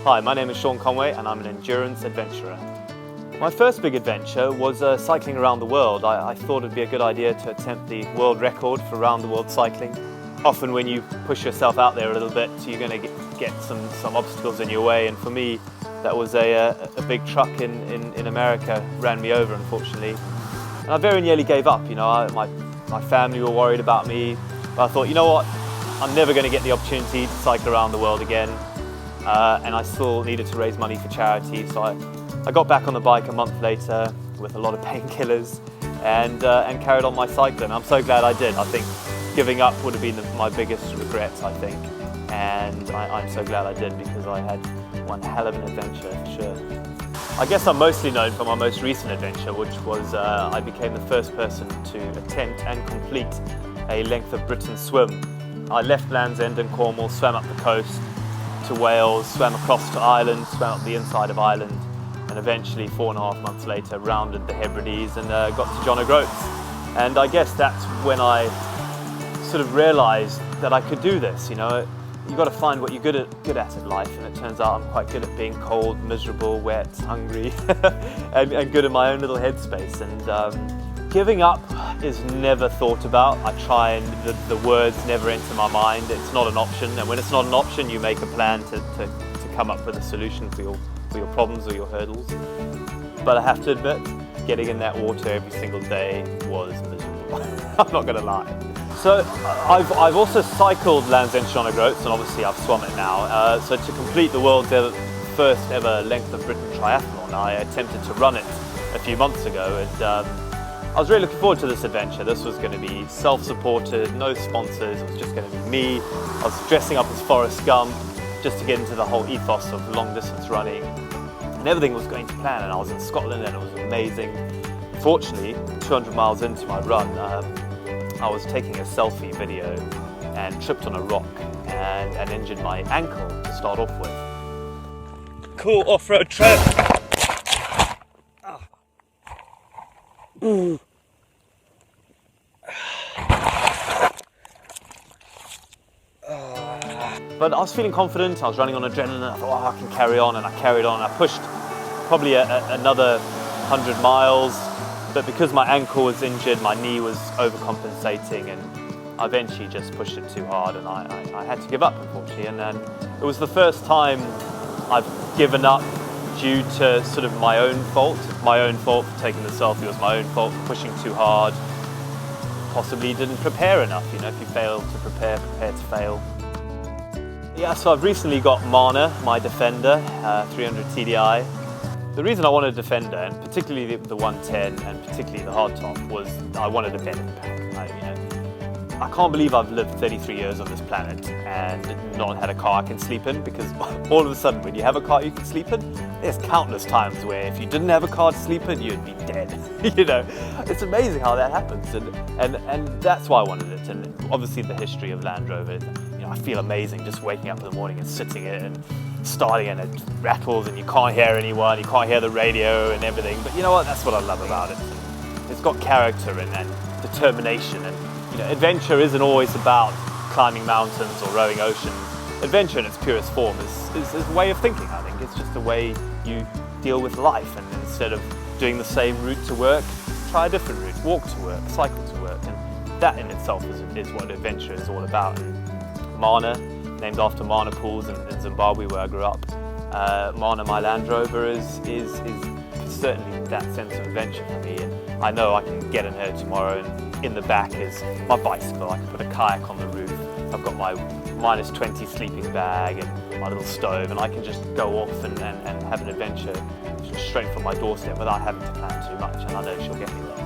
Hi, my name is Conway and I'm an endurance adventurer. My first big adventure was cycling around the world. I thought it'd be a good idea to attempt the world record for round the world cycling. Often when you push yourself out there a little bit, you're going to get some obstacles in your way, and for me that was a big truck in America ran me over, unfortunately. And I very nearly gave up. My family were worried about me, but I thought, you know what, I'm never going to get the opportunity to cycle around the world again. And I still needed to raise money for charity, so I got back on the bike a month later with a lot of painkillers and carried on my cycling. I'm so glad I did. I think giving up would have been my biggest regret, I think, and I'm so glad I did, because I had one hell of an adventure for sure. I guess I'm mostly known for my most recent adventure, which was I became the first person to attempt and complete a length of Britain swim. I left Land's End in Cornwall, swam up the coast to Wales, swam across to Ireland, swam up the inside of Ireland, and eventually 4.5 months later rounded the Hebrides and got to John O'Groats. And I guess that's when I sort of realised that I could do this. You've got to find what you're good at in life, and it turns out I'm quite good at being cold, miserable, wet, hungry, and good in my own little headspace. And giving up is never thought about. I try, and the words never enter my mind. It's not an option, and when it's not an option, you make a plan to come up with a solution for your problems or your hurdles. But I have to admit, getting in that water every single day was miserable. I'm not going to lie. So I've also cycled Land's End to John O'Groats, and obviously I've swum it now. So to complete the world's first ever length of Britain triathlon, I attempted to run it a few months ago, and I was really looking forward to this adventure. This was going to be self-supported, no sponsors, it was just going to be me. I was dressing up as Forrest Gump just to get into the whole ethos of long distance running, and everything was going to plan, and I was in Scotland and it was amazing. Fortunately, 200 miles into my run, I was taking a selfie video and tripped on a rock and injured my ankle to start off with. Cool off-road trip. Ooh. But I was feeling confident, I was running on adrenaline, I thought, I can carry on, and I carried on. I pushed probably another 100 miles, but because my ankle was injured, my knee was overcompensating, and I eventually just pushed it too hard, and I had to give up, unfortunately. And then it was the first time I've given up due to sort of my own fault. My own fault for taking the selfie, was my own fault for pushing too hard. Possibly didn't prepare enough. If you fail to prepare to fail. Yeah, so I've recently got Mana, my Defender, 300 TDI. The reason I wanted a Defender, and particularly the 110 and particularly the hardtop, was I wanted a bed in the back. I can't believe I've lived 33 years on this planet and not had a car I can sleep in, because all of a sudden when you have a car you can sleep in, there's countless times where if you didn't have a car to sleep in, you'd be dead. It's amazing how that happens, and that's why I wanted it. And obviously the history of Land Rover, I feel amazing just waking up in the morning and sitting in it and starting, and it rattles and you can't hear anyone, you can't hear the radio and everything. But you know what, that's what I love about it. It's got character and determination, and adventure isn't always about climbing mountains or rowing oceans. Adventure in its purest form is a way of thinking, I think. It's just a way you deal with life, and instead of doing the same route to work, try a different route, walk to work, cycle to work, and that in itself is what adventure is all about. And Mana, named after Mana pools in Zimbabwe where I grew up, Mana, my Land Rover, is certainly that sense of adventure for me, and I know I can get in her tomorrow, and in the back is my bicycle. I can put a kayak on the roof. I've got my -20 sleeping bag and my little stove, and I can just go off and have an adventure straight from my doorstep without having to plan too much, and I know she'll get me there.